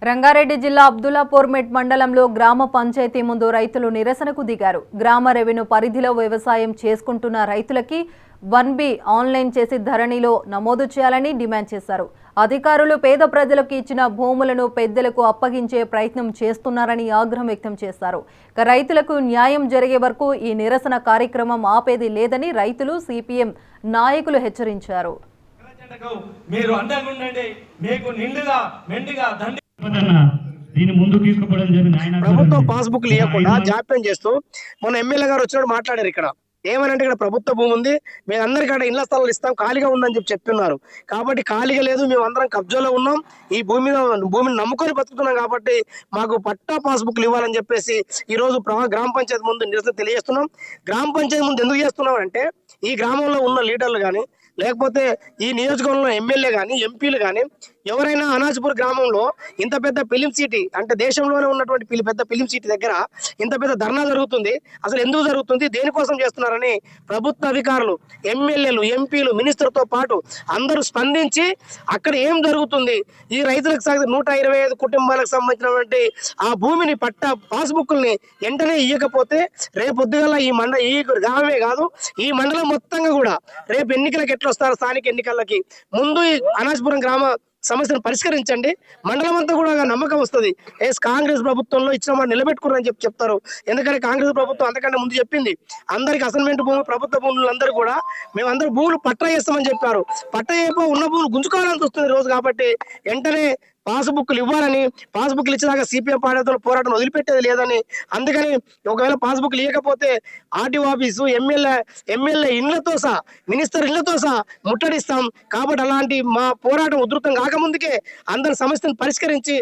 రంగారెడ్డి జిల్లా అబ్దుల్లాపూర్మెట్ మండలంలో గ్రామ పంచాయతీ ముందు రైతులు నిరసనకు దిగారు. గ్రామ రెవెన్యూ పరిధిలో వ్యవసాయం చేసుకుంటున్న రైతులకి 1B ఆన్లైన్ చేసి ధరణిలో నమోదు చేయాలని డిమాండ్ చేశారు. అధికారులు పేద ప్రజలకు ఇచ్చిన భూములను పెద్దలకు అప్పగించే ప్రయత్నం చేస్తున్నారని ఆగ్రహం వ్యక్తం చేశారు. రైతులకు న్యాయం జరిగే వరకు ఈ నిరసన కార్యక్రమం ఆపేది లేదని రైతులు సిపిఎం నాయకులు హెచ్చరించారు. మీరు అండగా ఉండండి, మీకు నిండుగా మెండుగా దండి దీని ముందు తీసుకుపోవడం జరిగింది. ప్రభుత్వం పాస్బుక్ లేకుండా జాప్యం చేస్తూ మన ఎమ్మెల్యే గారు వచ్చినప్పుడు మాట్లాడారు. ఇక్కడ ఏమనంటే ఇక్కడ ప్రభుత్వ భూమి ఉంది, మేము అందరికీ అక్కడ ఇళ్ల స్థలాలు ఇస్తాం, ఖాళీగా ఉందని చెప్తున్నారు. కాబట్టి ఖాళీగా లేదు, మేము అందరం కబ్జాలో ఉన్నాం, ఈ భూమిని నమ్ముకొని బతుకుతున్నాం, కాబట్టి మాకు పట్టా పాస్బుక్లు ఇవ్వాలని చెప్పేసి ఈ రోజు గ్రామ పంచాయతీ ముందు నిరసన తెలియజేస్తున్నాం. గ్రామ పంచాయతీ ముందు ఎందుకు చేస్తున్నాం అంటే ఈ గ్రామంలో ఉన్న లీడర్లు కానీ లేకపోతే ఈ నియోజకవర్గంలో ఎమ్మెల్యే కానీ ఎంపీలు కానీ ఎవరైనా అనాజ్పూర్ గ్రామంలో ఇంత పెద్ద ఫిలిం సిటీ అంటే దేశంలోనే ఉన్నటువంటి పెద్ద ఫిలిం సిటీ దగ్గర ఇంత పెద్ద ధర్నా జరుగుతుంది, అసలు ఎందుకు జరుగుతుంది, దేనికోసం చేస్తున్నారని ప్రభుత్వ అధికారులు, ఎమ్మెల్యేలు, ఎంపీలు, మినిస్టర్తో పాటు అందరూ స్పందించి అక్కడ ఏం జరుగుతుంది, ఈ రైతులకు 125 కుటుంబాలకు సంబంధించినటువంటి ఆ భూమిని పాస్బుక్ని వెంటనే ఇవ్వకపోతే రేపొద్దుగల ఈ గ్రామమే కాదు ఈ మండలం మొత్తంగా కూడా రేపు ఎన్నికలకు ఎట్లా వస్తారు, స్థానిక ఎన్నికలకి ముందు ఈ అనాజ్పురం గ్రామ సమస్యను పరిష్కరించండి, మండలం అంతా కూడా నమ్మకం వస్తుంది. కాంగ్రెస్ ప్రభుత్వంలో ఇచ్చిన మాట నిలబెట్టుకున్నారని చెప్తారు. ఎందుకంటే కాంగ్రెస్ ప్రభుత్వం అంతకంటే ముందు చెప్పింది అందరికి అసైన్మెంట్ భూమి, ప్రభుత్వ భూములు అందరూ కూడా మేమందరూ భూములు పట్టా చేస్తామని చెప్పారు. పట్టా చేయకపో ఉన్న భూములు గుంజుకోవాలని వస్తుంది రోజు. కాబట్టి వెంటనే పాస్బుక్లు ఇవ్వాలని, పాస్బుక్లు ఇచ్చేదాకా సిపిఎం పార్టీతో పోరాటం వదిలిపెట్టేది లేదని, అందుకని ఒకవేళ పాస్బుక్లు ఇవ్వకపోతే ఆర్టీఓ ఆఫీసు, ఎమ్మెల్యే ఇళ్లతో సహా, మినిస్టర్ ఇళ్లతో సహా ముట్టడిస్తాం. కాబట్టి అలాంటి మా పోరాటం ఉధృతం కాకముందుకే అందరి సమస్యను పరిష్కరించి